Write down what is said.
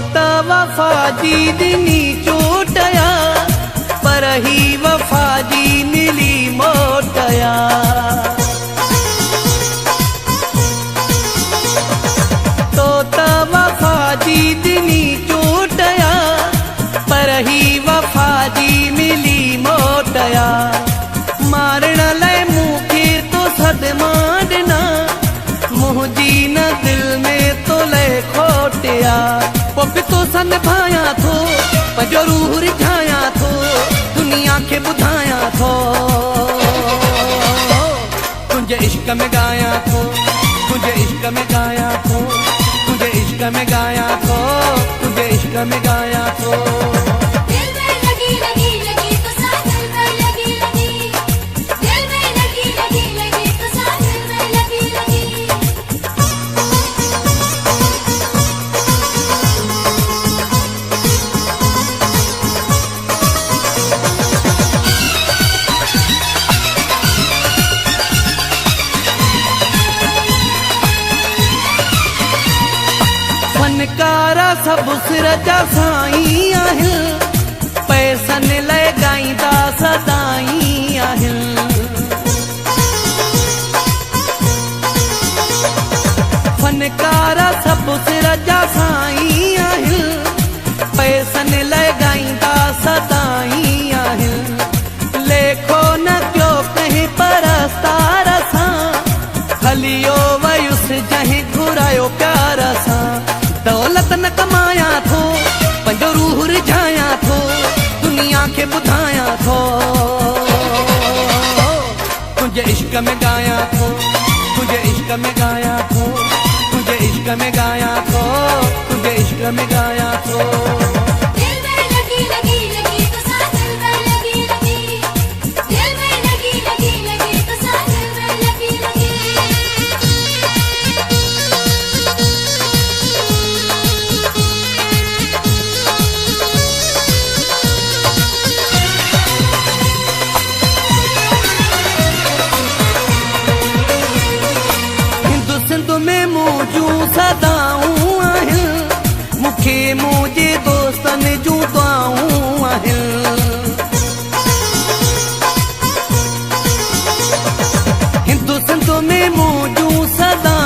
त वफा जी दिनी चोटया, पर ही वफा जी मिली मोटया। तो त वफा जी दिनी चोटया, पर ही वफा जी मिली मोटया। मारण लाइ मूंखे तो सदमा ॾिना, मुंहिंजी न दिल में तो लय खोटिया। पोइ बि तो सन भाया थो, पंहिंजो रूह रिझाया थो, दुनिया खे ॿुधायां थो। तुंहिंजे इश्क में ॻायां थो, तुंहिंजे इश्क में ॻायां थो, तुंहिंजे इश्क में ॻायां थो, तुंहिंजे इश्क में ॻायां थो। फनकारा सब सिर जा साईं आहिनि, पैसनि लाइ ॻाईंदा सदाई आहिनि। फनकारा सब सिर जा साईं आहिनि, पैसनि लाइ ॻाईंदा सदाई आहिनि। लेखो न कयो कंहिं परस्तार सां, हलियो वयुसि जंहिं घुरायो प्यार सां। दौलत न कमाया थो, पंहिंजो रूह रिझाया थो, दुनिया खे ॿुधायां थो। तुंहिंजे इश्क में ॻायां थो, तुंहिंजे इश्क में ॻायां थो, तुंहिंजे इश्क में ॻायां थो, तुंहिंजे इश्क में ॻायां थो। सदाऊं आहिनि, मूंखे मुंहिंजे दोस्तनि जूं दुआऊं आहिनि। हिंदुस्तान में मौजूं सदा